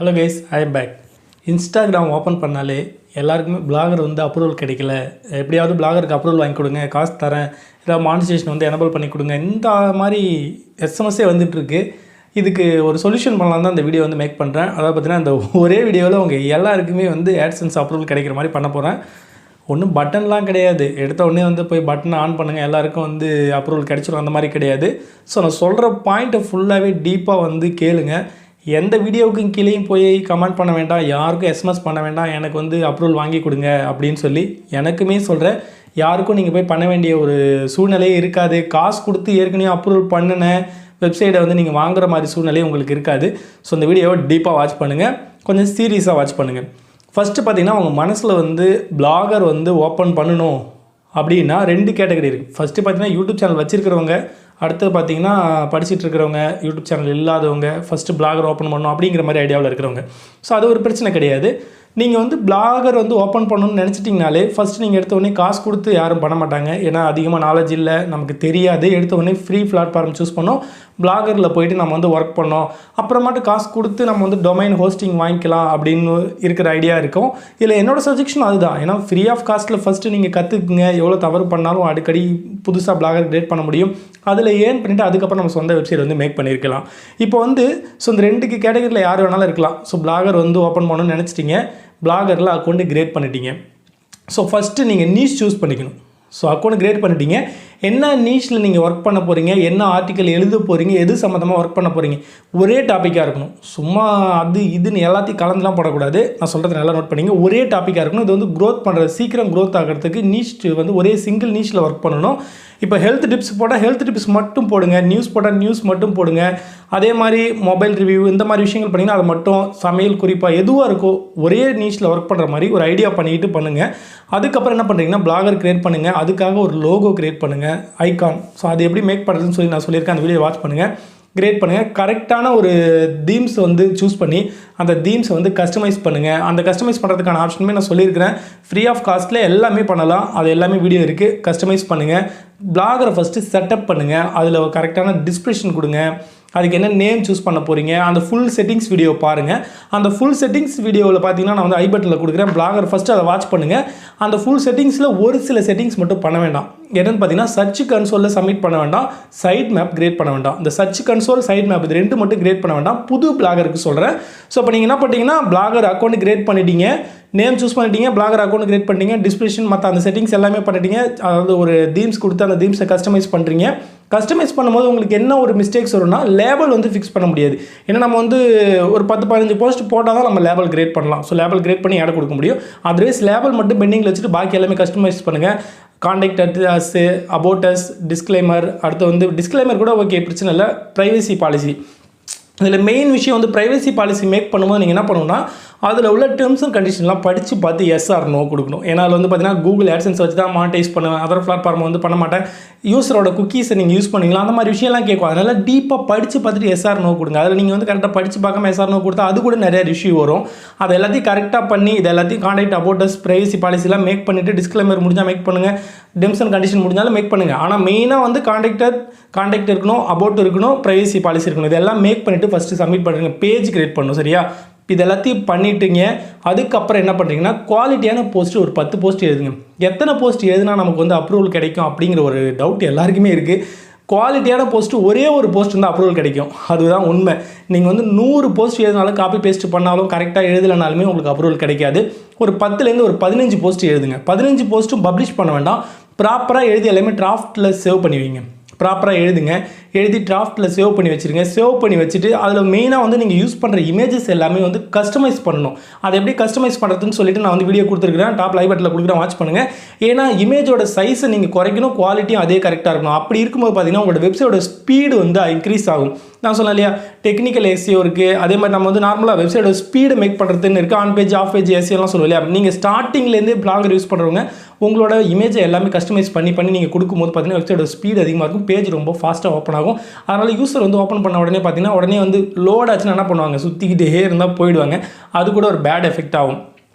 Hello guys, I am back. Instagram open பண்ணாலே எல்லாருக்குமே blogger approval கிடைக்கல, எப்படியாவது பிளாகருக்கு அப்ரூவல் வாங்கி கொடுங்க, காசு தரேன், ஏதாவது மானிட்டேஷன் எனபிள் பண்ணி கொடுங்க, இந்த மாதிரி எஸ்எம்எஸ்ஸே வந்துட்டுருக்கு. இதுக்கு ஒரு சொல்யூஷன் பண்ணலாம் தான் இந்த வீடியோ மேக் பண்ணுறேன். அதாவது பார்த்தீங்கன்னா இந்த ஒரே வீடியோவில் உங்கள் எல்லாருக்குமே Adsense அப்ரூவல் கிடைக்கிற மாதிரி பண்ண போகிறேன். ஒன்றும் பட்டன்லாம் கிடையாது, எடுத்த உடனே போய் பட்டனை ஆன் பண்ணுங்கள் எல்லாருக்கும் அப்ரூவல் கிடைச்சிடும், அந்த மாதிரி கிடையாது. ஸோ நான் சொல்கிற பாயிண்ட்டை ஃபுல்லாகவே டீப்பாக கேளுங்க. எந்த வீடியோவுக்கும் கீழேயும் போய் கமெண்ட் பண்ண வேண்டாம், யாருக்கும் எஸ்எம்எஸ் பண்ண வேண்டாம், எனக்கு அப்ரூவல் வாங்கி கொடுங்க அப்படின்னு சொல்லி. எனக்குமே சொல்கிறேன், யாருக்கும் நீங்கள் போய் பண்ண வேண்டிய ஒரு சூழ்நிலையே இருக்காது. காசு கொடுத்து ஏற்கனவே அப்ரூவல் பண்ணின வெப்சைட்டை நீங்கள் வாங்குகிற மாதிரி சூழ்நிலையே உங்களுக்கு இருக்காது. ஸோ இந்த வீடியோவை டீப்பாக வாட்ச் பண்ணுங்கள், கொஞ்சம் சீரியஸாக வாட்ச் பண்ணுங்கள். ஃபஸ்ட்டு பார்த்தீங்கன்னா உங்கள் மனசில் பிளாகர் ஓப்பன் பண்ணணும் அப்படின்னா 2 கேட்டகரி இருக்குது. ஃபஸ்ட்டு பார்த்தீங்கன்னா யூடியூப் சேனல் வச்சுருக்கிறவங்க, அடுத்து பார்த்தீங்கன்னா படிச்சுட்டு இருக்கிறவங்க, யூடியூப் சேனல் இல்லாதவங்க, ஃபஸ்ட்டு பிளாகர் ஓப்பன் பண்ணணும் அப்படிங்கிற மாதிரி ஐடியாவில் இருக்கிறவங்க. ஸோ அது ஒரு பிரச்சனை கிடையாது. நீங்கள் பிளாகர் ஓப்பன் பண்ணணும்னு நினச்சிட்டிங்கனாலே ஃபஸ்ட்டு நீங்கள் எடுத்த உடனே காசு கொடுத்து யாரும் பண்ண மாட்டாங்க. ஏன்னா அதிகமாக நாலேஜ் இல்லை, நமக்கு தெரியாது. எடுத்த உடனே ஃப்ரீ பிளாட்ஃபார்ம் சூஸ் பண்ணோம், பிளாகரில் போய்ட்டு நம்ம ஒர்க் பண்ணோம், அப்புறமாட்டு காசு கொடுத்து நம்ம டொமைன் ஹோஸ்டிங் வாங்கிக்கலாம் அப்படின்னு இருக்கிற ஐடியா இருக்கும். இதில் என்னோடய சஜெக்ஷன் அதுதான். ஏன்னா ஃப்ரீ ஆஃப் காஸ்ட்டில் ஃபஸ்ட்டு நீங்கள் கற்றுக்குங்க. எவ்வளோ தவறு பண்ணாலும் அடிக்கடி புதுசாக பிளாகர் கிரியேட் பண்ண முடியும். அதில் ஏன் பண்ணிவிட்டு அதுக்கப்புறம் நம்ம சொந்த வெப்சைட் மேக் பண்ணியிருக்கலாம். இப்போ ஸோ இந்த 2 கேட்டகரியில் யார் வேணாலும் இருக்கலாம். ஸோ பிளாகர் ஓப்பன் பண்ணணும்னு நினச்சிட்டிங்க, பிளாகரில் அக்கௌண்ட்டு கிரியேட் பண்ணிட்டீங்க. ஸோ ஃபஸ்ட்டு நீங்கள் நீஷ் சூஸ் பண்ணிக்கணும். ஸோ அக்கௌண்ட் கிரியேட் பண்ணிட்டீங்க, என்ன நீஷில் நீங்கள் ஒர்க் பண்ண போகிறீங்க, என்ன ஆர்டிக்கல் எழுத போகிறீங்க, எது சம்மந்தமாக ஒர்க் பண்ண போகிறீங்க, ஒரே டாப்பிக்காக இருக்கணும். சும்மா அது இதுன்னு எல்லாத்தையும் கலந்துலாம் போடக்கூடாது. நான் சொல்கிறது நல்லா நோட் பண்ணிங்க, ஒரே டாப்பிக்காக இருக்கணும். இது க்ரோத் பண்ணுறது, சீக்கிரம் க்ரோத் ஆகிறதுக்கு நீஷ் ஒரே சிங்கிள் நீஷில் ஒர்க் பண்ணணும். இப்போ ஹெல்த் டிப்ஸ் போட்டால் ஹெல்த் டிப்ஸ் மட்டும் போடுங்க, நியூஸ் போட்டால் நியூஸ் மட்டும் போடுங்க. அதே மாதிரி மொபைல் ரிவ்யூ இந்த மாதிரி விஷயங்கள் பண்ணிங்கன்னா அது மட்டும், சமையல் குறிப்பாக எதுவாக இருக்கோ ஒரே நீஷில் ஒர்க் பண்ணுற மாதிரி ஒரு ஐடியா பண்ணிக்கிட்டு பண்ணுங்கள். அதுக்கப்புறம் என்ன பண்ணுறீங்கன்னா பிளாகர் கிரியேட் பண்ணுங்கள், அதுக்காக ஒரு லோகோ கிரியேட் பண்ணுங்கள், ஐகான். ஸோ அது எப்படி மேக் பண்ணுறதுன்னு சொல்லி நான் சொல்லியிருக்கேன், அந்த வீடியோ வாட்ச் பண்ணுங்கள், கிரியேட் பண்ணுங்கள். கரெக்டான ஒரு தீம்ஸ் சூஸ் பண்ணி அந்த தீம்ஸை கஸ்டமைஸ் பண்ணுங்கள். அந்த கஸ்டமைஸ் பண்ணுறதுக்கான ஆப்ஷனுமே நான் சொல்லியிருக்கிறேன். ஃப்ரீ ஆஃப் காஸ்ட்டில் எல்லாமே பண்ணலாம், அது எல்லாமே வீடியோ இருக்குது. கஸ்டமைஸ் பண்ணுங்கள். பிளாகரை ஃபஸ்ட்டு செட்டப் பண்ணுங்கள், அதில் கரெக்டான டிஸ்கிரிப்ஷன் கொடுங்க, அதுக்கு என்ன நேம் சூஸ் பண்ண போகிறீங்க, அந்த ஃபுல் செட்டிங்ஸ் வீடியோ பாருங்கள். அந்த ஃபுல் செட்டிங்ஸ் வீடியோவில் பார்த்தீங்கன்னா நான் ஐ பட்டனில் கொடுக்குறேன். பிளாகர் ஃபஸ்ட்டு அதை வாட்ச் பண்ணுங்கள். அந்த ஃபுல் செட்டிங்ஸில் ஒரு சில செட்டிங்ஸ் மட்டும் பண்ண வேண்டாம். என்னென்னு பார்த்தீங்கன்னா சர்ச் கன்சோலில் சப்மிட் பண்ண வேண்டாம், சைட் மேப் கிரியேட் பண்ண வேண்டாம். இந்த சர்ச் கன்சோல், சைட் மேப் இது 2 மட்டும் கிரியேட் பண்ண வேண்டாம், புது பிளாகருக்கு சொல்கிறேன். ஸோ இப்போ நீங்கள் என்ன பண்ணிட்டீங்கன்னா பிளாகர் அக்கௌண்ட் கிரியேட் பண்ணிட்டீங்க, நேம் சூஸ் பண்ணிட்டீங்க, பிளாகர் அக்கௌண்ட் கிரியேட் பண்ணிட்டீங்க, டிஸ்கிரிப்ஷன் மற்ற அந்த செட்டிங்ஸ் எல்லாமே பண்ணிட்டீங்க. அதாவது ஒரு தீம்ஸ் கொடுத்து அந்த தீம்ஸை கஸ்டமைஸ் பண்ணுறீங்க. கஸ்டமைஸ் பண்ணும்போது உங்களுக்கு என்ன ஒரு மிஸ்டேக்ஸ் வரும்னா லேபிள் ஃபிக்ஸ் பண்ண முடியாது. ஏன்னா நம்ம ஒரு 10-15 போஸ்ட் போட்டால் தான் நம்ம லேபிள் கிரியேட் பண்ணலாம். ஸோ லேபிள் கிரியேட் பண்ணி ஆட் கொடுக்க முடியும். அதர்வைஸ் லேபிள் மட்டும் பெண்டிங்கில் வச்சுட்டு பாக்கி எல்லாமே கஸ்டமைஸ் பண்ணுங்கள். Contact address, about us, disclaimer, அடுத்து டிஸ்க்ளைமர் கூட ஓகே, பிரச்சனை இல்லை. ப்ரைவசி பாலிசி, இதில் மெயின் விஷயம் ப்ரைவசி பாலிசி மேக் பண்ணும்போது நீங்கள் என்ன பண்ணணும்னா அதில் உள்ள டேர்ம்ஸ் அண்ட் கண்டிஷன்லாம் படித்து பார்த்து எஸ் ஆர் நோ கொடுக்கணும். ஏன்னா அதில் பார்த்தீங்கன்னா கூகுள் ஆட்சன்ஸ் வச்சு தான் மானிட்டைஸ் பண்ணுவேன், அதர் பிளாட்ஃபார்ம் பண்ண மாட்டேன், யூஸரோட குக்கீஸை நீங்கள் யூஸ் பண்ணிக்கலாம், அந்த மாதிரி விஷயம்லாம் கேட்கும். அதனால் டீப்பாக படித்து பார்த்துட்டு எஸ் ஆர் நோ கொடுங்க. அதில் நீங்கள் கரெக்டாக படித்து பார்க்காம எஸ் ஆர் நோ கொடுத்தா அது கூட நிறைய இஷ்யூ வரும். அதை எல்லாத்தையும் கரெக்டாக பண்ணி இது எல்லாத்தையும் கான்டாக்ட், அபவுட் அஸ், ப்ரைவசி பாலிசிலாம் மேக் பண்ணிவிட்டு டிஸ்க்ளைமர் முடிஞ்சால் மேக் பண்ணுங்கள், டெர்ம்ஸ் அண்ட் கண்டிஷன் முடிஞ்சாலும் மேக் பண்ணுங்கள். ஆனால் மெயினாக கான்டாக்ட் இருக்கணும், அபவுட் இருக்கணும், ப்ரைவசி பாலிசி இருக்கணும். இதெல்லாம் மேக் பண்ணிவிட்டு ஃபஸ்ட்டு சப்மிட் பண்ணுங்கள், பேஜ் கிரியேட் பண்ணணும். சரியா, இது எல்லாத்தையும் பண்ணிட்டீங்க. அதுக்கப்புறம் என்ன பண்ணுறீங்கன்னா குவாலிட்டியான போஸ்ட்டு ஒரு 10 போஸ்ட் எழுதுங்க. எத்தனை போஸ்ட் எழுதுனா நமக்கு அப்ரூவல் கிடைக்கும் அப்படிங்கிற ஒரு டவுட் எல்லாருக்குமே இருக்குது. குவாலிட்டியான போஸ்ட்டு ஒரே ஒரு போஸ்ட் அப்ரூவல் கிடைக்கும், அதுதான் உண்மை. நீங்கள் 100 போஸ்ட் எழுதினாலும் காப்பி பேஸ்ட் பண்ணாலும் கரெக்டாக எழுதலைனாலுமே உங்களுக்கு அப்ரூவல் கிடைக்காது. ஒரு 10லேருந்து ஒரு 15 போஸ்ட் எழுதுங்க. 15 போஸ்ட்டும் பப்ளிஷ் பண்ண வேண்டாம், ப்ராப்பராக எழுதி எல்லாமே டிராஃப்ட்டில் சேவ் பண்ணுவீங்க. ப்ராப்பராக எழுதுங்க, எழுதி டிராஃப்ட்டில் சேவ் பண்ணி வச்சுருங்க. சேவ் பண்ணி வச்சுட்டு அதில் மெயினாக நீங்கள் யூஸ் பண்ணுற இமேஜஸ் எல்லாமே கஸ்டமைஸ் பண்ணணும். அதை எப்படி கஸ்டமைஸ் பண்ணுறதுன்னு சொல்லிட்டு நான் வீடியோ கொடுத்துருக்கிறேன், டாப் ஐ பட்டனில் கொடுக்குறேன், வாட்ச் பண்ணுங்கள். ஏன்னா இமேஜோட சைஸை நீங்கள் குறைக்கணும், குவாலிட்டியும் அதே கரெக்டாக இருக்கணும். அப்படி இருக்கும்போது பார்த்தீங்கன்னா உங்களோட வெப்சைட்டோட ஸ்பீடு இன்க்ரீஸ் ஆகும். நான் சொன்னேன் இல்லையா, டெக்னிக்கல் எஸ்இஓ இருக்குது. அதே மாதிரி நம்ம நார்மலாக வெப்சைட்டோட ஸ்பீடை மேக் பண்ணுறதுன்னு இருக்குது, ஆன் பேஜ், ஆஃப் பேஜ், எஸ்இஓலாம் சொல்லுவோம் இல்லையா. நீங்கள் ஸ்டார்டிங்லேருந்தே பிளாகர் யூஸ் பண்ணுறவங்க உங்களோட இமேஜை எல்லாமே கஸ்டமைஸ் பண்ணி நீங்கள் கொடுக்கும்போது பார்த்தீங்கன்னா வெப்சைட்டோட ஸ்பீடு அதிகமாக இருக்கும், பேஜ் ரொம்ப ஃபாஸ்ட்டாக ஓப்பன் ஆகும். அதனால் யூஸர் ஓப்பன் பண்ண உடனே பார்த்தீங்கன்னா உடனே லோட் ஆச்சுன்னா என்ன பண்ணுவாங்க, சுற்றிக்கிட்டே இருந்தால் போயிடுவாங்க. அது கூட ஒரு பேட் எஃபெக்ட் ஆகும்.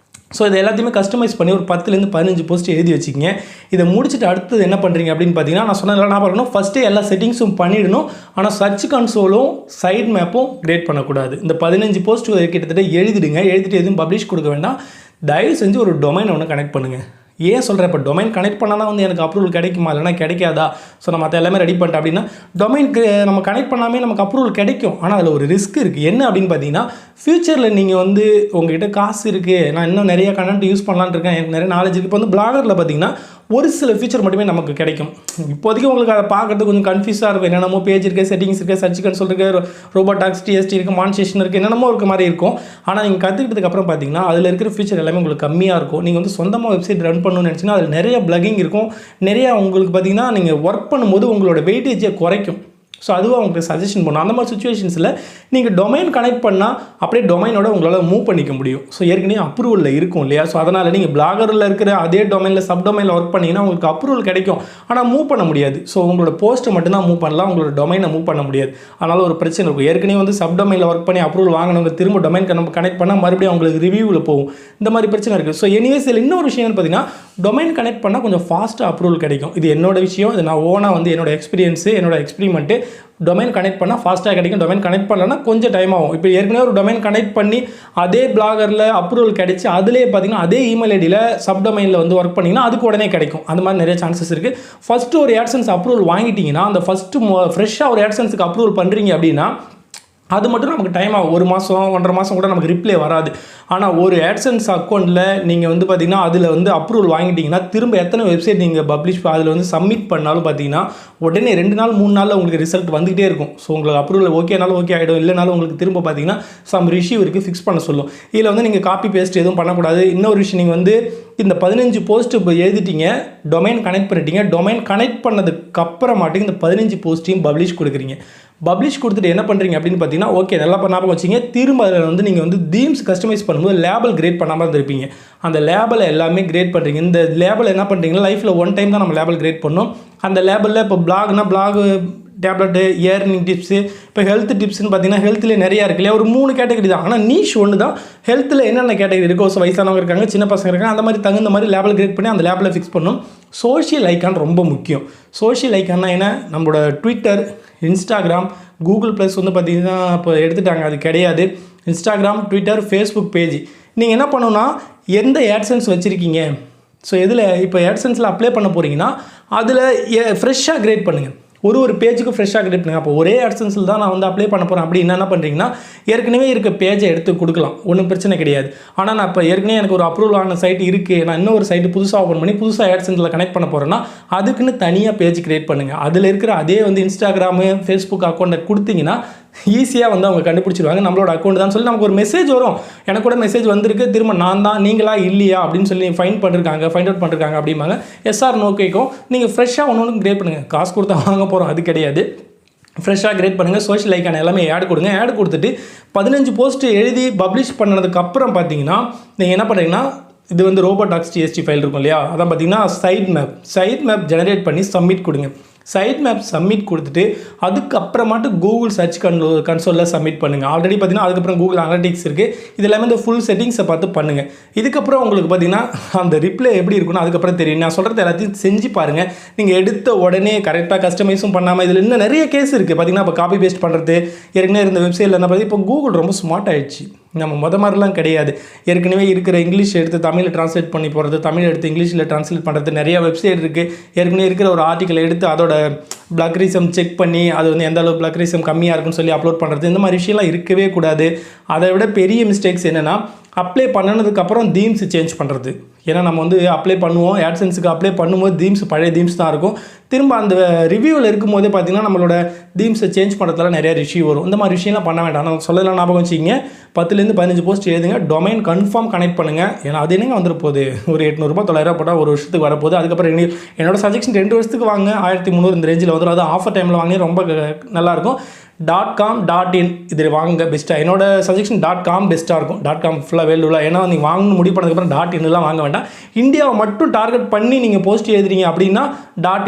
ஸோ இது எல்லாத்தையுமே கஸ்டமைஸ் பண்ணி ஒரு 10லேருந்து 15 போஸ்ட் எழுதி வச்சுக்கிங்க. இதை முடிச்சுட்டு அடுத்தது என்ன பண்ணுறீங்க அப்படின்னு பார்த்தீங்கன்னா, நான் சொன்னதெல்லாம் என்ன பண்ணணும், ஃபஸ்ட்டே எல்லா செட்டிங்ஸும் பண்ணிடணும். ஆனால் சர்ச் கன்சோலும் சைட் மேப்பும் கிரியேட் பண்ணக்கூடாது. இந்த 15 போஸ்ட் கிட்டத்தட்ட எழுதிடுங்க. எழுதிட்டு எதுவும் பப்ளிஷ் கொடுக்க வேண்டாம். தயவு செஞ்சு ஒரு டொமைனை ஒன்று கனெக்ட் பண்ணுங்கள். ஏன் சொல்கிறேன், இப்போ டொமைன் கனெக்ட் பண்ணால் தான் வந்து எனக்கு அப்ரூவல் கிடைக்குமா, இல்லைனா கிடைக்காதா? ஸோ நான் மற்ற எல்லாமே ரெடி பண்ணிட்டேன் அப்படின்னா டொமைனுக்கு நம்ம கனெக்ட் பண்ணாமே நமக்கு அப்ரூவல் கிடைக்கும். ஆனால் அதில் ஒரு ரிஸ்க் இருக்குது. என்ன அப்படின்னு பார்த்தீங்கன்னா, ஃப்யூச்சரில் நீங்கள் வந்து உங்கள்கிட்ட காசு இருக்குது, நான் இன்னும் நிறைய கண்டென்ட் யூஸ் பண்ணலான்னு இருக்கேன், எனக்கு நிறைய நாலேஜ் இருக்குது. இப்போ வந்து பிளாகரில் பார்த்தீங்கன்னா ஒரு சில ஃபீச்சர் மட்டுமே நமக்கு கிடைக்கும். இப்போதைக்கு உங்களுக்கு அதை பார்க்குறது கொஞ்சம் கன்ஃபியூஸாக இருக்கும். என்னென்னமோ பேஜ் இருக்குது, செட்டிங்ஸ் இருக்குது, சர்ச் கன்சோல் இருக்குது, ரோபோடாக்ஸ், டிஎஸ்டி இருக்குது, மானிட்டேஷன் இருக்குது, என்னென்னமோ இருக்க மாதிரி இருக்கும். ஆனால் நீங்கள் கற்றுக்கிட்டதுக்கு அப்புறம் பார்த்தீங்கன்னா அதில் இருக்கிற ஃபீச்சர் எல்லாமே உங்களுக்கு கம்மியாக இருக்கும். நீங்கள் வந்து சொந்தமாக வெப்சைட் ரன் பண்ணணும்னு நினச்சிங்கன்னா அதில் நிறைய பிளகிங் இருக்கும். நிறையா உங்களுக்கு பார்த்தீங்கன்னா நீங்கள் ஒர்க் பண்ணும்போது உங்களோட வெயிட்டேஜை குறைக்கும். ஸோ அதுவாக உங்களுக்கு சஜஷன் பண்ணும். அந்த மாதிரி சுச்சுவேஷன்ஸில் நீங்கள் டொமைன் கனெக்ட் பண்ணால் அப்படியே டொமைனோட உங்களால் மூவ் பண்ணிக்க முடியும். ஸோ ஏற்கனவே அப்ரூவலில் இருக்கும் இல்லையா? ஸோ அதனால் நீங்கள் பிளாகரில் இருக்கிற அதே டொமைனில் சப் டொமைனில் ஒர்க் பண்ணிங்கன்னா உங்களுக்கு அப்ரூவல் கிடைக்கும். ஆனால் மூவ் பண்ண முடியாது. ஸோ உங்களோட போஸ்ட்டை மட்டும்தான் மூவ் பண்ணலாம், உங்களோட டொமைனை மூவ் பண்ண முடியாது. அதனால் ஒரு பிரச்சனை இருக்கும். ஏற்கனவே வந்து சப் டொமைனில் ஒர்க் பண்ணி அப்ரூவல் வாங்கினவங்க திரும்ப டொமைன் நம்ம கனெக்ட் பண்ணால் மறுபடியும் அவங்களுக்கு ரிவ்யூவில் போகும். இந்த மாதிரி பிரச்சனை இருக்குது. ஸோ எனிவேஸ் இதில் இன்னொரு விஷயம் பார்த்தீங்கன்னா, டொமைன் கனெக்ட் பண்ணால் கொஞ்சம் ஃபாஸ்ட்டாக அப்ரூவல் கிடைக்கும். இது என்னோட விஷயம். இது நான் ஓனாக வந்து என்னோட எக்ஸ்பீரியன்ஸு, என்னோட எக்ஸ்பெரிமெண்ட்டு. டொமைன் கனெக்ட் பண்ணால் ஃபாஸ்ட்டாக கிடைக்கும். டொமைன் கனெக்ட் பண்ணலன்னா கொஞ்சம் டைம் ஆகும். இப்போ ஏற்கனவே ஒரு டொமைன் கனெக்ட் பண்ணி அதே பிளாகரில் அப்ரூவல் கிடைச்சி அதிலே பார்த்தீங்கன்னா அதே இமெயில் ஐடியில் சப் டொமைனில் வந்து ஒர்க் பண்ணிங்கன்னா அதுக்கு உடனே கிடைக்கும். அந்த மாதிரி நிறைய சான்சஸ் இருக்குது. ஃபஸ்ட்டு ஒரு AdSense அப்ரூவல் வாங்கிட்டீங்கன்னா அந்த ஃபஸ்ட்டு ஃப்ரெஷ்ஷாக ஒரு AdSenseக்கு அப்ரூவல் பண்ணுறீங்க அப்படின்னா அது மட்டும் நமக்கு டைம் ஆகும். 1 மாதம் 1.5 மாதம் கூட நமக்கு ரிப்ளை வராது. ஆனால் ஒரு AdSense அக்கௌண்ட்டில் நீங்கள் வந்து பார்த்தீங்கன்னா அதில் வந்து அப்ரூவல் வாங்கிட்டீங்கன்னா திரும்ப எத்தனை வெப்சைட் நீங்கள் பப்ளிஷ் அதில் வந்து சப்மிட் பண்ணாலும் பார்த்தீங்கன்னா உடனே 2 நாள் 3 நாளில் உங்களுக்கு ரிசல்ட் வந்துகிட்டே இருக்கும். ஸோ உங்களுக்கு அப்ரூவல் ஓகேனாலும் ஓகே ஆகிடும், இல்லைனாலும் உங்களுக்கு திரும்ப பார்த்தீங்கன்னா சம் இஷ்யூ இருக்குது, ஃபிக்ஸ் பண்ண சொல்லும். இதில் வந்து நீங்கள் காப்பி பேஸ்ட் எதுவும் பண்ணக்கூடாது. இன்னொரு விஷயம், நீங்கள் வந்து இந்த 15 போஸ்ட்டு இப்போ எழுதிட்டீங்க, டொமைன் கனெக்ட் பண்ணிட்டீங்க. டொமைன் கனெக்ட் பண்ணதுக்கு அப்புறமாட்டிங்க இந்த 15 போஸ்ட்டையும் பப்ளிஷ் கொடுக்குறீங்க. பப்ளிஷ் கொடுத்துட்டு என்ன பண்ணுறீங்க அப்படின்னு பார்த்தீங்கன்னா, ஓகே நல்லா பண்ணாமல் வச்சிங்க. திரும்ப அதில் வந்து நீங்கள் வந்து தீம்ஸ் கஸ்டமைஸ் பண்ணும்போது லேபிள் கிரியேட் பண்ணாமல் இருந்திருப்பீங்க. அந்த லேபிளை எல்லாமே கிரியேட் பண்ணுறீங்க. இந்த லேபிள் என்ன பண்ணுறீங்கன்னா லைஃப்பில் ஒன் டைம் தான் நம்ம லேபிள் கிரியேட் பண்ணோம். அந்த லேபிளில் இப்போ பிளாக்னா பிளாக், டேப்லெட்டு, ஏர்னிங் டிப்ஸு, இப்போ ஹெல்த் டிப்ஸ்னு பார்த்தீங்கன்னா ஹெல்த்தில் நிறையா இருக்கு இல்லையா? ஒரு 3 கேட்டகரி தான். ஆனால் நீஷ் ஒன்று தான். ஹெல்த்தில் என்னென்ன கேட்டகரி இருக்கோ, ஸோ வயசானவங்க இருக்காங்க, சின்ன பசங்க இருக்காங்க, அந்த மாதிரி தகுந்த மாதிரி லேபிள் கிரியேட் பண்ணி அந்த லேபிளை ஃபிக்ஸ் பண்ணணும். சோஷியல் ஐக்கான் ரொம்ப முக்கியம். சோஷியல் ஐக்கான்னா என்ன? நம்மளோட ட்விட்டர், இன்ஸ்டாகிராம், கூகுள் ப்ளஸ் வந்து பார்த்திங்கன்னா இப்போ எடுத்துட்டாங்க, அது கிடையாது. Instagram, Twitter, Facebook page. நீங்கள் என்ன பண்ணணும்னா எந்த AdSense வச்சுருக்கீங்க, ஸோ எதில் இப்போ AdSenseல அப்ளை பண்ண போகிறீங்கன்னா அதில் ஃப்ரெஷ்ஷாக கிரியேட் பண்ணுங்கள். ஒரு பேஜுக்கு ஃப்ரெஷ்ஷாக கிரியேட் பண்ணுங்கள். அப்போ ஒரே AdSenseல தான் நான் வந்து அப்ளை பண்ண போகிறேன் அப்படி என்ன பண்ணுறீங்கன்னா ஏற்கனவே இருக்க பேஜை எடுத்து கொடுக்கலாம், ஒன்றும் பிரச்சனை கிடையாது. ஆனால் நான் இப்போ ஏற்கனவே எனக்கு ஒரு அப்ரூவல் ஆன சைட் இருக்குது, நான் இன்னொரு சைட்டு புதுசாக ஓப்பன் பண்ணி புதுசாக AdSenseல கனெக்ட் பண்ண போகிறேன்னா அதுக்குன்னு தனியாக பேஜ் கிரியேட் பண்ணுங்கள். அதில் இருக்கிற அதே வந்து இன்ஸ்டாகிராமு, ஃபேஸ்புக் அக்கௌண்ட்டை கொடுத்தீங்கன்னா ஈஸியாக வந்து அவங்க கண்டுபிடிச்சிருவாங்க நம்மளோட அக்கௌண்ட் தான் சொல்லி நமக்கு ஒரு மெசேஜ் வரும். எனக்கு கூட மெசேஜ் வந்திருக்கு, திரும்ப நான் தான் நீங்களா இல்லையா அப்படின்னு சொல்லி ஃபைண்ட் அவுட் பண்ணிருக்காங்க அப்படிம்பாங்க. எஸ்ஆர் நோ கேட்கும். நீங்கள் ஃப்ரெஷ்ஷாக ஒன்று கிரியேட் பண்ணுங்கள். காசு கொடுத்தா வாங்க போகிறோம் அது கிடையாது. ஃப்ரெஷ்ஷாக கிரியேட் பண்ணுங்கள். சோஷியல் ஐக்கான எல்லாமே ஆட் கொடுங்க. ஆட் கொடுத்துட்டு 15 போஸ்ட்டு எழுதி பப்ளிஷ் பண்ணதுக்கப்புறம் பார்த்தீங்கன்னா நீங்கள் என்ன பண்ணுறீங்கன்னா, இது வந்து ரோபோடாக்ஸ் டிஎஸ்டி ஃபைல் இருக்கும் இல்லையா, அதான் பார்த்தீங்கன்னா சைட் மேப் ஜெனரேட் பண்ணி சப்மிட் கொடுங்க. சைட் மேப் சப்மிட் கொடுத்துட்டு அதுக்கப்புறமாட்டு கூகுள் சர்ச் கன்சோலில் சப்மிட் பண்ணுங்கள். ஆல்ரெடி பார்த்தீங்கன்னா அதுக்கப்புறம் கூகுள் அனலிட்டிக்ஸ் இருக்குது. இது எல்லாமே இந்த ஃபுல் செட்டிங்ஸை பார்த்து பண்ணுங்கள். இதுக்கப்புறம் உங்களுக்கு பார்த்தீங்கன்னா அந்த ரிப்ளை எப்படி இருக்குன்னு அதுக்கப்புறம் தெரியும். நான் சொல்கிறது எல்லாத்தையும் செஞ்சு பாருங்கள். நீங்கள் எடுத்த உடனே கரெக்டாக கஸ்டமைஸும் பண்ணாமல் இதில் இன்னும் நிறைய கேஸ் இருக்குது பார்த்தீங்கன்னா. இப்போ காப்பி பேஸ்ட் பண்ணுறது, ஏற்கனவே இருந்த வெப்சைட்டில் என்ன பண்ணுறது, இப்போ கூகுள் ரொம்ப ஸ்மார்ட் ஆகிடுச்சு. நம்ம மாதிரிலாம் கிடையாது. ஏற்கனவே இருக்கிற இங்கிலீஷ் எடுத்து தமிழில் ட்ரான்ஸ்லேட் பண்ணி போகிறது, தமிழ் எடுத்து இங்கிலீஷில் ட்ரான்ஸ்லேட் பண்ணுறது, நிறைய வெப்சைட் இருக்குது. ஏற்கனவே இருக்கிற ஒரு ஆர்டிக்கலை எடுத்து அதோட பிளக்ரிசம் செக் பண்ணி அது வந்து எந்த அளவு பிளக்ரிசம் கம்மியாக இருக்குன்னு சொல்லி அப்லோட் பண்ணுறது, இந்த மாதிரி விஷயம்லாம் இருக்கவே கூடாது. அதை விட பெரிய மிஸ்டேக்ஸ் என்னென்னா அப்ளை பண்ணதுக்கப்புறம் தீம்ஸ் சேஞ்ச் பண்ணுறது. ஏன்னா நம்ம வந்து அப்ளை பண்ணுவோம், AdSenseக்கு அப்ளை பண்ணும்போது தீம்ஸ் பழைய தீம்ஸ் தான் இருக்கும். திரும்ப அந்த ரிவ்யூவில் இருக்கும்போதே பார்த்திங்கன்னா நம்மளோட தீம்ஸை சேஞ்ச் பண்ணுறதுல நிறைய இஷ்யூ வரும். இந்த மாதிரி விஷயம்லாம் பண்ண வேண்டாம். நான் சொல்லலாம் ஞாபகம் வச்சுக்கிங்க. 10லேருந்து 15 போஸ்ட் எழுதுங்க. டொமைன் கன்ஃபார்ம் கனெக்ட் பண்ணுங்கள். ஏன்னா அது என்னங்க வந்துட போகுது, ஒரு 800 900 போட்டால் ஒரு வருஷத்துக்கு வரப்போகுது. அதுக்கப்புறம் என்னோட சஜெக்ஷன் 2 வருஷத்துக்கு வாங்க, 1300 இந்த ரேஞ்சில் வந்துடும். அது ஆஃபர் டைமில் வாங்கி ரொம்ப நல்லாயிருக்கும். .com.in இது வாங்க பெஸ்ட்டாக. என்னோட சஜஷன் .com பெஸ்ட்டாக இருக்கும். .com ஃபுல்லாக வேல்டுலாம். ஏன்னா நீங்கள் வாங்கணும் முடிவு பண்ணதுக்கப்புறம் .inலாம் வாங்க வேண்டாம். இந்தியாவை மட்டும் டார்கெட் பண்ணி நீங்கள் போஸ்ட் எழுதுறீங்க அப்படின்னா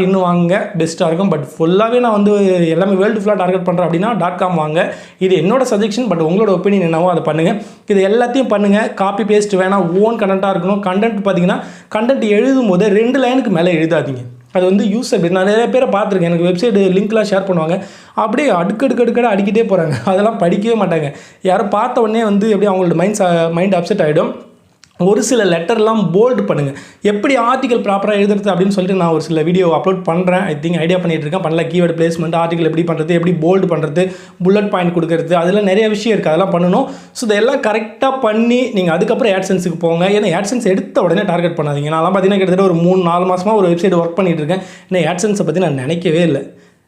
.in வாங்க பெஸ்ட்டாக இருக்கும். பட் ஃபுல்லாகவே நான் வந்து எல்லாமே வேர்ல்டு ஃபுல்லாக டார்கெட் பண்ணுறேன் அப்படின்னா .com வாங்க. இது என்னோட சஜஷன். பட் உங்களோட ஒப்பீனியன் என்னவோ அதை பண்ணுங்கள். இது எல்லாத்தையும் பண்ணுங்கள். காப்பி பேஸ்ட் வேணாம், ஓன் கண்டென்ட்டாக இருக்கணும். கண்டென்ட் பார்த்தீங்கன்னா கண்டென்ட் எழுதும் போது 2 லைனுக்கு மேலே எழுதாதீங்க. அது வந்து யூஸர் நான் நிறைய பேரை பார்த்துருக்கேன். எனக்கு வெப்சைட் லிங்க்லாம் ஷேர் பண்ணுவாங்க. அப்படியே அடுக்கடுக்கடுக்கட அடிக்கிட்டே போகிறாங்க. அதெல்லாம் படிக்கவே மாட்டாங்க. யாரும் பார்த்த உடனே வந்து எப்படியும் அவங்களோட மைண்ட் அப்செட் ஆகிடும். ஒரு சில லெட்டர்லாம் போல்டு பண்ணுங்கள். எப்படி ஆர்டிகல் ப்ராப்பராக எழுதுறது அப்படின்னு சொல்லிட்டு நான் ஒரு சில வீடியோ அப்லோட் பண்ணுறேன். ஐ திங்க் ஐடியா பண்ணிகிட்டு இருக்கேன். பண்ணல கீவேர்டு பிளேஸ்மெண்ட், ஆர்டிகல் எப்படி பண்ணுறது, எப்படி போல்டு பண்ணுறது, புல்லட் பாயிண்ட் கொடுக்குறது, அதெல்லாம் நிறைய விஷயம் இருக்குது. அதெல்லாம் பண்ணணும். ஸோ இதெல்லாம் கரெக்டாக பண்ணி நீங்கள் அதுக்கப்புறம் AdSenseக்கு போங்க. ஏன்னா AdSense எடுத்த உடனே டார்கெட் பண்ணாதீங்க. நான்லாம் பார்த்தீங்கன்னா கிட்டத்தட்ட ஒரு 3-4 மாதமாக ஒரு வெப்சைட் ஒர்க் பண்ணிகிட்டு இருக்கேன். ஏன்னா AdSenseை பற்றி நான் நினைக்கவே இல்லை.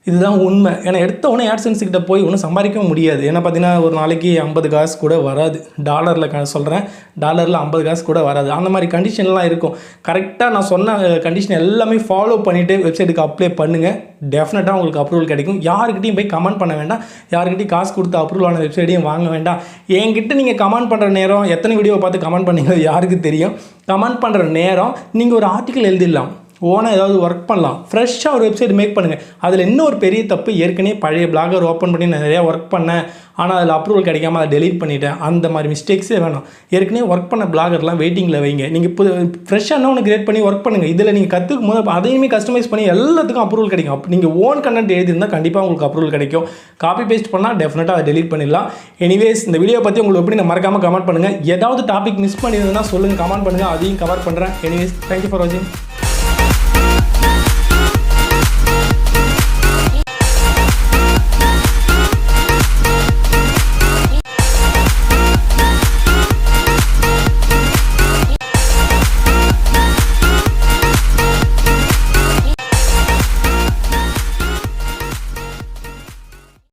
இதுதான் உண்மை. ஏன்னா எடுத்த உடனே AdSense கிட்ட போய் ஒன்றும் சம்பாதிக்கவும் முடியாது. ஏன்னா பார்த்தீங்கன்னா ஒரு நாளைக்கு 50 காசு கூட வராது. டாலரில் சொல்கிறேன், டாலரில் 50 காசு கூட வராது. அந்த மாதிரி கண்டிஷன்லாம் இருக்கும். கரெக்டாக நான் சொன்ன கண்டிஷன் எல்லாமே ஃபாலோ பண்ணிவிட்டு வெப்சைட்டுக்கு அப்ளை பண்ணுங்கள். டெஃபினட்டாக உங்களுக்கு அப்ரூவல் கிடைக்கும். யாருக்கிட்டையும் போய் கமெண்ட் பண்ண வேண்டாம். யாருக்கிட்டையும் காசு கொடுத்து அப்ரூவல் ஆன வெப்சைட்டையும் வாங்க வேண்டாம். என்கிட்ட நீங்கள் கமெண்ட் பண்ணுற நேரம் எத்தனை வீடியோவை பார்த்து கமெண்ட் பண்ணீங்களோ யாருக்கு தெரியும். கமெண்ட் பண்ணுற நேரம் நீங்கள் ஒரு ஆர்டிக்கல் எழுதிடலாம், ஓனாக ஏதாவது ஒர்க் பண்ணலாம், ஃப்ரெஷ்ஷாக ஒரு வெப்சைட் மேக் பண்ணுங்கள். அதில் இன்னும் ஒரு பெரிய தப்பு, ஏற்கனவே பழைய பிளாகர் ஓப்பன் பண்ணி நிறையா ஒர்க் பண்ணேன், ஆனால் அதில் அப்ரூவல் கிடைக்காம அதை டெலீட் பண்ணிவிட்டேன். அந்த மாதிரி மிஸ்டேக்ஸே வேணாம். ஏற்கனவே ஒர்க் பண்ண பிளாகர்லாம் வெயிட்டிங்கில் வைங்க. நீங்கள் இப்போ ஃப்ரெஷ்ஷாக ஒன்று கிரியேட் பண்ணி ஒர்க் பண்ணுங்கள். இதில் நீங்கள் கற்றுக்கும் போது அதையுமே கஸ்டமைஸ் பண்ணி எல்லாத்துக்கும் அப்ரூவல் கிடைக்கும். அப்போ நீங்கள் ஓன் கண்டென்ட் எழுதியிருந்தால் கண்டிப்பாக உங்களுக்கு அப்ரூவல் கிடைக்கும். காப்பி பேஸ்ட் பண்ணால் டெஃபினட்டாக அதை டெலீட் பண்ணிடலாம். எனிவேஸ் இந்த வீடியோ பற்றி உங்களுக்கு எப்படி நான் மறக்காமல் கமெண்ட் பண்ணுங்கள். ஏதாவது டாபிக் மிஸ் பண்ணியிருந்ததுன்னா சொல்லுங்கள், கமெண்ட் பண்ணுங்கள், அதையும் கவர் பண்ணுறேன். எனிவேஸ் தேங்க்யூ ஃபார் வாட்சிங்.